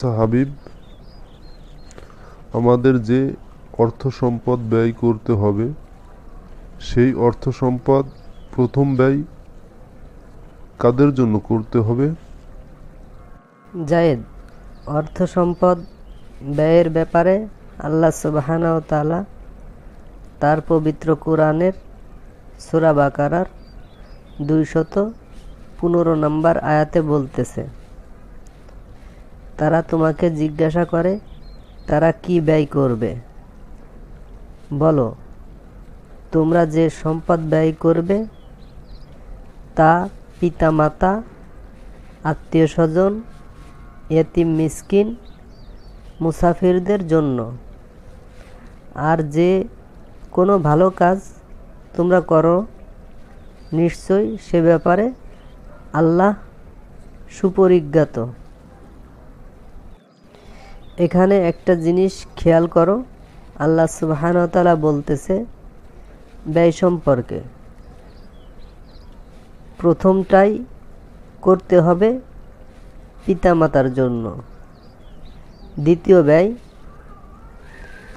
হাবিব, আমাদের যে অর্থ সম্পদ ব্যয় করতে হবে সেই অর্থ সম্পদ প্রথম ব্যয় কাদের জন্য করতে হবে? জায়েদ, অর্থ সম্পদ ব্যয়ের ব্যাপারে আল্লাহ সুবহানাহু ওয়া তাআলা তার পবিত্র কুরআনের সূরা বাকারার 215 নম্বর আয়াতে বলতেছে, তারা তোমাকে জিজ্ঞাসা করে তারা কি ব্যয় করবে। বলো, তোমরা যে সম্পদ ব্যয় করবে তা পিতামাতা, আত্মীয় স্বজন, এতিম মিসকিন, মুসাফিরদের জন্য। আর যে কোনো ভালো কাজ তোমরা করো, নিশ্চয়ই সে ব্যাপারে আল্লাহ সুপরিজ্ঞাত। এখানে একটা জিনিস খেয়াল করো, আল্লাহ সুবহানাহু ওয়া তাআলা বলতেছে ব্যয় সম্পর্কে, প্রথমটাই করতে হবে পিতামাতার জন্য, দ্বিতীয় ব্যয়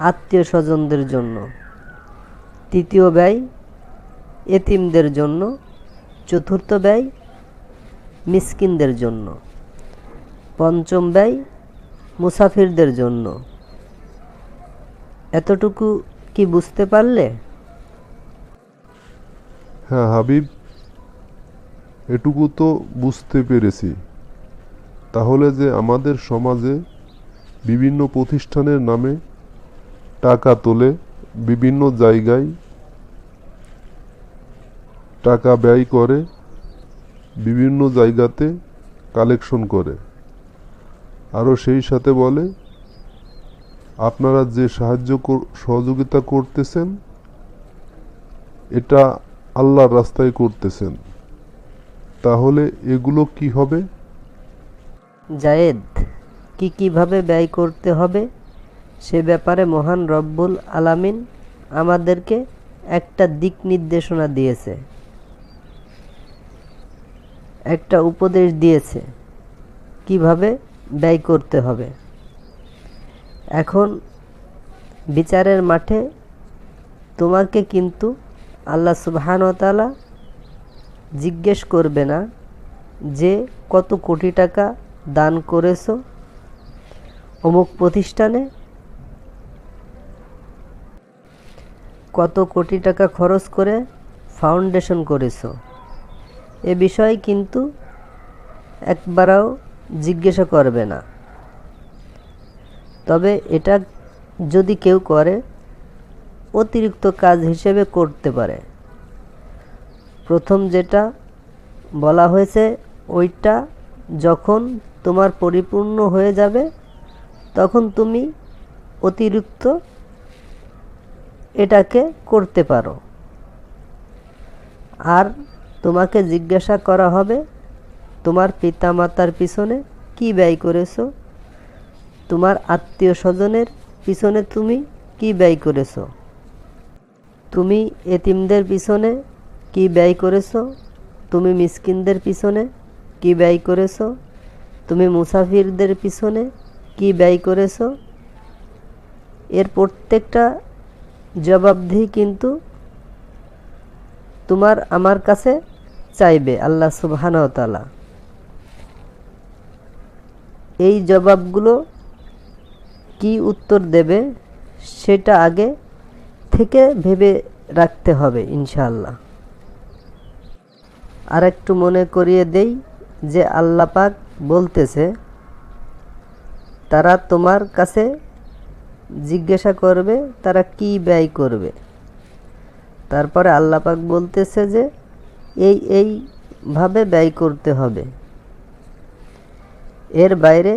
আত্মীয় স্বজনদের জন্য, তৃতীয় ব্যয় এতিমদের জন্য, চতুর্থ ব্যয় মিসকিনদের জন্য, পঞ্চম ব্যয় মুসাফিরদের জন্য। এতটুকু কি বুঝতে পারলে? হ্যাঁ হাবিব, এটুকু তো বুঝতে পেরেছি। তাহলে যে আমাদের সমাজে বিভিন্ন প্রতিষ্ঠানের নামে টাকা তোলে, বিভিন্ন জায়গায় টাকা ব্যয় করে, বিভিন্ন জায়গাতে কালেকশন করে, আরও সেই সাথে বলে আপনারা যে সহযোগিতা করতেছেন এটা আল্লাহর রাস্তায় করতেছেন, তাহলে এগুলো কি হবে? জায়েদ, কিভাবে ব্যয় করতে হবে সে ব্যাপারে মহান রব্বুল আলামিন আমাদেরকে একটা দিক নির্দেশনা দিয়েছে, একটা উপদেশ দিয়েছে কিভাবে ব্যয় করতে হবে। এখন বিচারের মাঠে তোমাকে কিন্তু আল্লাহ সুবহানাহু ওয়া তাআলা জিজ্ঞেস করবে না যে কত কোটি টাকা দান করেছো অমুক প্রতিষ্ঠানে, কত কোটি টাকা খরচ করে ফাউন্ডেশন করেছো, এ বিষয়ে কিন্তু একবারও জিজ্ঞাসা করবে না। তবে এটা যদি কেউ করে অতিরিক্ত কাজ হিসেবে করতে পারে। প্রথম যেটা বলা হয়েছে ওইটা যখন তোমার পরিপূর্ণ হয়ে যাবে তখন তুমি অতিরিক্ত এটাকে করতে পারো। আর তোমাকে জিজ্ঞাসা করা হবে তোমার পিতামাতার পিছনে কি ব্যয় করেছো, তোমার আত্মীয় স্বজনের পিছনে তুমি কি ব্যয় করেছো, তুমি এতিমদের পিছনে কি ব্যয় করেছো, তুমি মিসকিনদের পিছনে কি ব্যয় করেছো, তুমি মুসাফিরদের পিছনে কি ব্যয় করেছো। এর প্রত্যেকটা জবাবদিহি কিন্তু তোমার আমার কাছে চাইবে আল্লাহ সুবহানাহু ওয়া তাআলা। এই জবাবগুলো কি উত্তর দেবে সেটা আগে থেকে ভেবে রাখতে হবে ইনশাআল্লাহ। আর একটু মনে করিয়ে দেই যে আল্লাহ পাক বলতেছে তারা তোমার কাছে জিজ্ঞাসা করবে তারা কি ব্যয় করবে। তারপরে আল্লাহ পাক বলতেছে যে এই ভাবে ব্যয় করতে হবে। এর বাইরে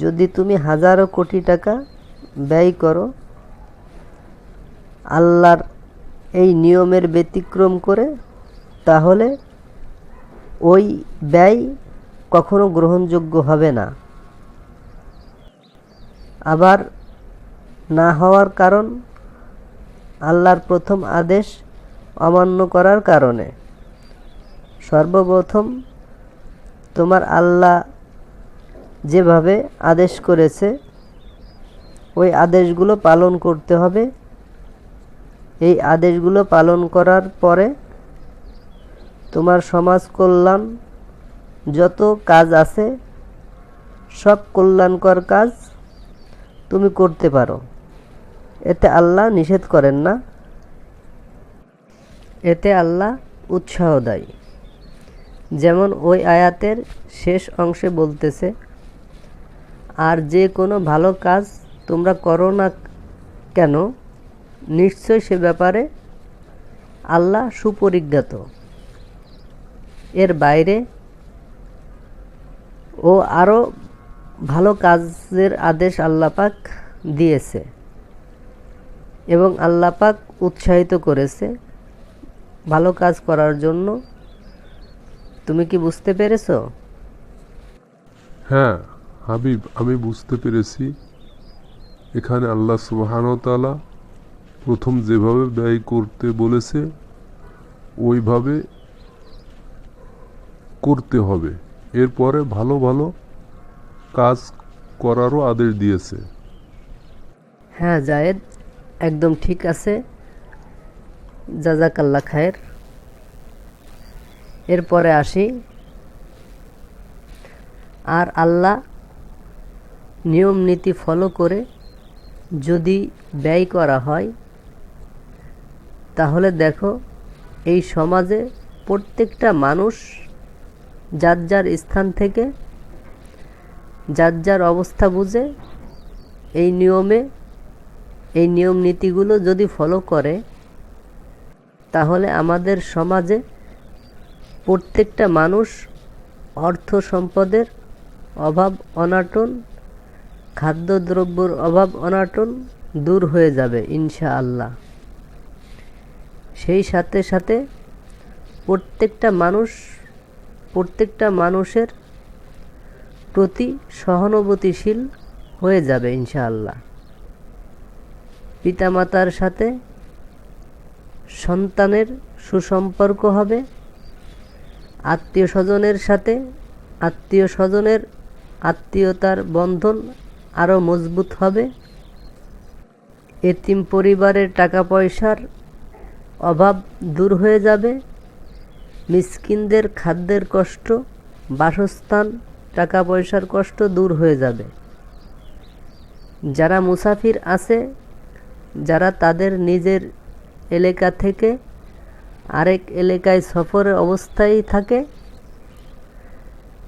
যদি তুমি হাজারো কোটি টাকা ব্যয় করো আল্লাহর এই নিয়মের ব্যতিক্রম করে, তাহলে ওই ব্যয় কখনো গ্রহণযোগ্য হবে না। আবার না হওয়ার কারণ আল্লাহর প্রথম আদেশ অমান্য করার কারণে। সর্বপ্রথম তোমার আল্লাহ যেভাবে আদেশ করেছে ওই আদেশগুলো পালন করতে হবে। এই আদেশগুলো পালন করার পরে তোমার সমাজ কল্যাণ যত কাজ আছে সব কল্যাণকর কাজ তুমি করতে পারো। এতে আল্লাহ নিষেধ করেন না, এতে আল্লাহ উৎসাহ দেয়। যেমন ওই আয়াতের শেষ অংশে বলতেছে, আর যে কোনো ভালো কাজ তোমরা করো না কেন, নিশ্চয় সে ব্যাপারে আল্লাহ সুপরিজ্ঞাত। এর বাইরে ও আরও ভালো কাজের আদেশ আল্লাহ পাক দিয়েছে এবং আল্লাহ পাক উৎসাহিত করেছে ভালো কাজ করার জন্য। তুমি কি বুঝতে পেরেছো? হ্যাঁ হাবিব, আমি বুঝতে পেরেছি। এখানে আল্লাহ সুবহানাহু ওয়া তাআলা প্রথম যেভাবে ব্যয় করতে বলেছে ওইভাবে করতে হবে, এরপরে ভালো ভালো কাজ করারও আদেশ দিয়েছে। হ্যাঁ জায়েদ, একদম ঠিক আছে। জাযাকাল্লাহ খায়ের। এরপরে আসি, আর আল্লাহ নিয়ম নীতি ফলো করে যদি ব্যয় করা হয় তাহলে দেখো এই সমাজে প্রত্যেকটা মানুষ যার যার স্থান থেকে যার যার অবস্থা বুঝে এই নিয়ম নীতিগুলো যদি ফলো করে তাহলে আমাদের সমাজে প্রত্যেকটা মানুষ অর্থ সম্পদের অভাব অনাটন, খাদ্যদ্রব্যের অভাব অনাটন দূর হয়ে যাবে ইনশাআল্লাহ। সেই সাথে সাথে প্রত্যেকটা মানুষের প্রতি সহানুভূতিশীল হয়ে যাবে ইনশাআল্লাহ। পিতামাতার সাথে সন্তানের সুসম্পর্ক হবে, আত্মীয় স্বজনের সাথে আত্মীয়তার বন্ধন আরও মজবুত হবে। এতিম পরিবারের টাকা পয়সার অভাব দূর হয়ে যাবে, মিসকিনদের খাদ্যের কষ্ট, বাসস্থান, টাকা পয়সার কষ্ট দূর হয়ে যাবে। যারা মুসাফির আছে, যারা তাদের নিজের এলাকা থেকে আরেক এলাকায় সফরের অবস্থায় থাকে,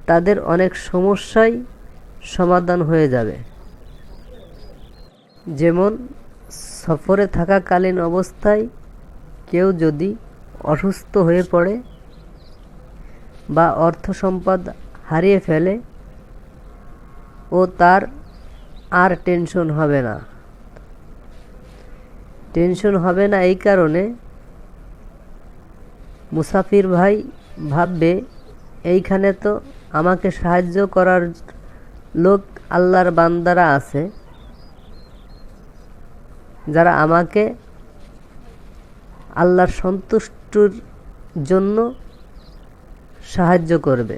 তাদের অনেক সমস্যাই সমাধান হয়ে যাবে। যেমন সফরে থাকাকালীন অবস্থায় কেউ যদি অসুস্থ হয়ে পড়ে বা অর্থ সম্পদ হারিয়ে ফেলে ও তার আর টেনশন হবে না। এই কারণে মুসাফির ভাই ভাববে এইখানে তো আমাকে সাহায্য করার লোক আল্লাহর বান্দারা আছে যারা আমাকে আল্লাহর সন্তুষ্টির জন্য সাহায্য করবে।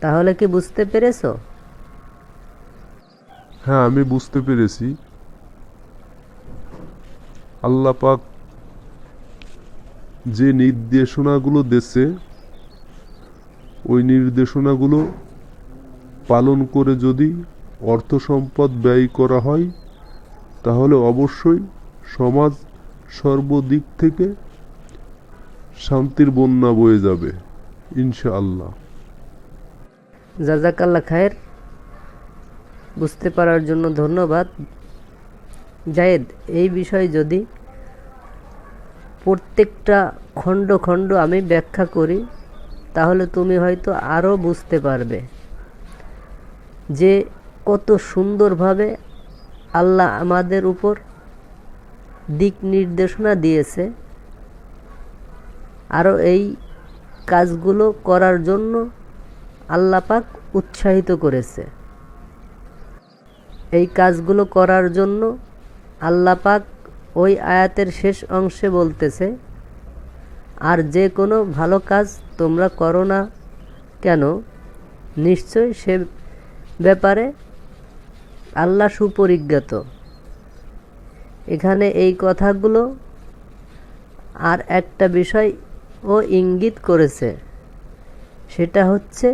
তাহলে কি বুঝতে পেরেছো? হ্যাঁ আমি বুঝতে পেরেছি। আল্লাহ পাক যে নির্দেশনাগুলো দিয়েছে ওই নির্দেশনাগুলো পালন করে যদি অর্থ সম্পদ ব্যয় করা হয় তাহলে অবশ্যই সমাজ সর্বদিক থেকে শান্তির বন্যা বয়ে যাবে ইনশাআল্লাহ। জাযাকাল্লাহ খায়ের। বুঝতে পারার জন্য ধন্যবাদ। জায়েদ, এই বিষয় যদি প্রত্যেকটা খণ্ড খণ্ড আমি ব্যাখ্যা করি তাহলে তুমি হয়তো আরও বুঝতে পারবে যে কত সুন্দরভাবে আল্লাহ আমাদের উপর দিক নির্দেশনা দিয়েছে, আরও এই কাজগুলো করার জন্য আল্লাহ পাক উৎসাহিত করেছে। এই কাজগুলো করার জন্য আল্লাহ পাক ওই আয়াতের শেষ অংশে বলতেছে, আর যে কোনো ভালো কাজ তোমরা করো না কেন, নিশ্চয় সে ব্যাপারে আল্লাহ সুপরিজ্ঞাত। এখানে এই কথাগুলো আর একটা বিষয় ও ইঙ্গিত করেছে, সেটা হচ্ছে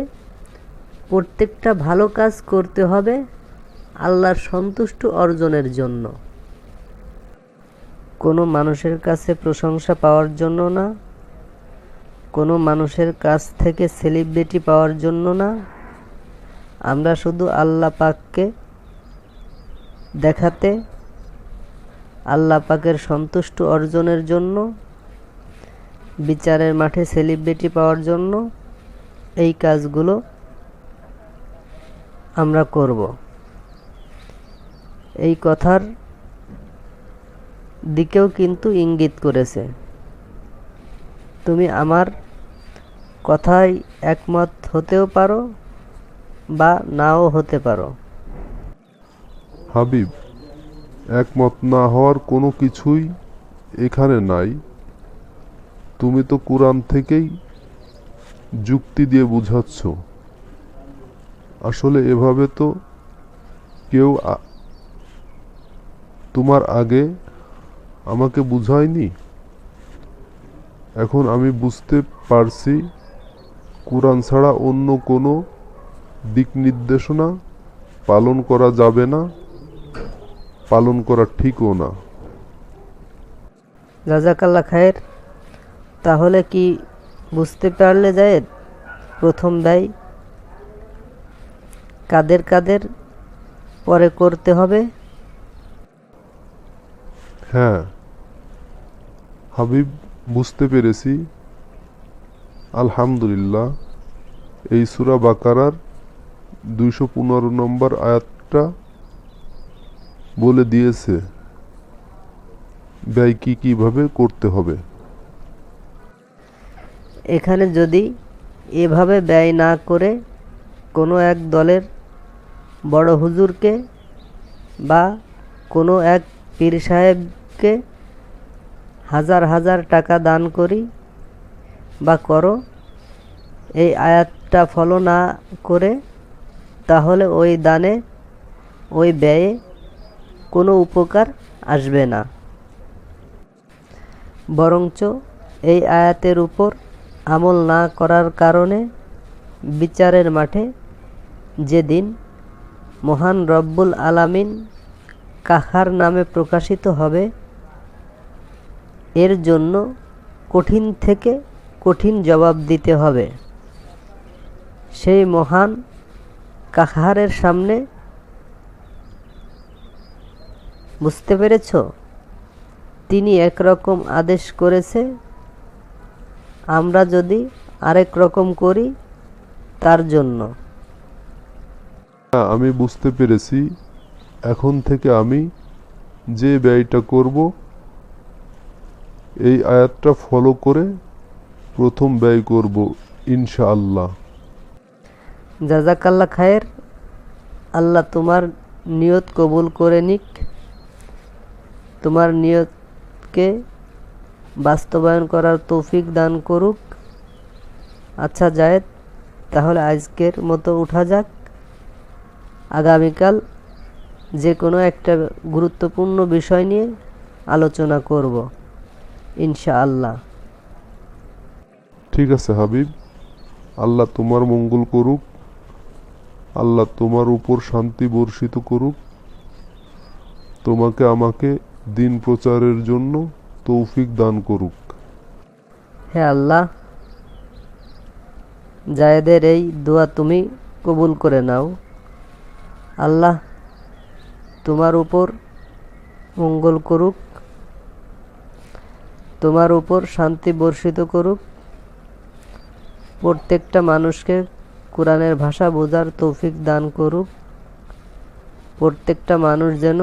প্রত্যেকটা ভালো কাজ করতে হবে আল্লাহর সন্তুষ্ট অর্জনের জন্য, কোনো মানুষের কাছে প্রশংসা পাওয়ার জন্য না, কোনো মানুষের কাছ থেকে সেলিব্রিটি পাওয়ার জন্য না। আমরা শুধু আল্লাহ পাককে দেখাতে, আল্লাহ পাকের সন্তুষ্ট অর্জনের জন্য, বিচারের মাঠে সেলিব্রিটি পাওয়ার জন্য এই কাজগুলো আমরা করব। এই কথার দিকেও কিন্তু ইঙ্গিত করেছে। তুমি আমার কথায় একমত হতেও পারো বা নাও হতে পারো। হাবিব, একমত না হওয়ার কোনো কিছুই এখানে নাই। তুমি তো কুরআন থেকেই যুক্তি দিয়ে বুঝাচ্ছ। আসলে এভাবে তো কেউ তোমার আগে আমাকে বুঝায়নি। এখন আমি বুঝতে পারছি কুরআন ছাড়া অন্য কোনো দিক নির্দেশনা পালন করা যাবে না, পালন করা ঠিকও না। জাযাকাল্লাহ খায়ের। তাহলে কি বুঝতে পারলে জায়েদ, প্রথম ব্যয় কাদের কাদের পরে করতে হবে? হ্যাঁ হাবিব, বুঝতে পেরেছি। আলহামদুলিল্লাহ, এই সূরা বাকারার 215 নম্বর আয়াতটা বলে দিয়েছে ব্যয় কিভাবে করতে হবে। এখানে যদি এভাবে ব্যয় না করে কোনো এক দলের বড় হুজুরকে বা কোনো এক পীর সাহেবকে হাজার হাজার টাকা দান করি বা করো, এই আয়াতটা ফলো না করে, তাহলে ওই দানে, ওই ব্যয়ে কোনো উপকার আসবে না। বরঞ্চ এই আয়াতের উপর আমল না করার কারণে বিচারের মাঠে যেদিন মহান রব্বুল আলামিন কাহার নামে প্রকাশিত হবে, এর জন্য কঠিন থেকে কঠিন জবাব দিতে হবে। সেই মহান কাহারের সামনে, বুঝতে পেরেছ? তিনি একরকম আদেশ করেছে, আমরা যদি আরেক রকম করি তার জন্য। আমি বুঝতে পেরেছি। এখন থেকে আমি যে ব্যয়টা করব এই আয়াতটা ফলো করে প্রথম ব্যয় করব ইনশাআল্লাহ। জাযাকাল্লাহ খায়ের। আল্লাহ তোমার নিয়ত কবুল করে নিক, তোমার নিয়তকে বাস্তবায়ন করার তৌফিক দান করুক। আচ্ছা জায়েদ, তাহলে আজকের মতো উঠা যাক। আগামীকাল যে কোনো একটা গুরুত্বপূর্ণ বিষয় নিয়ে আলোচনা করব ইনশাআল্লাহ। ঠিক আছে হাবিব, আল্লাহ তোমার মঙ্গল করুক, আল্লাহ তোমার উপর শান্তি বর্ষিত করুক, তোমাকে আমাকে দিন প্রচারের জন্য তৌফিক দান করুক। হে আল্লাহ, জায়েদের এই দোয়া তুমি কবুল করে নাও। আল্লাহ তোমার উপর মঙ্গল করুক, তোমার উপর শান্তি বর্ষিত করুক, প্রত্যেকটা মানুষকে কোরআনের ভাষা বোঝার তৌফিক দান করুক, প্রত্যেকটা মানুষ যেন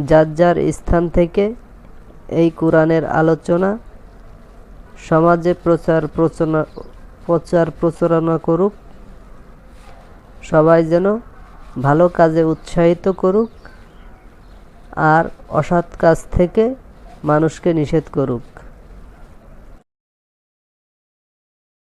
যার যার স্থান থেকে এই কোরআনের আলোচনা সমাজে প্রচারণা করুক, সবাই যেন ভালো কাজে উৎসাহিত করুক আর অসৎ কাজ থেকে মানুষকে নিষেধ করুক।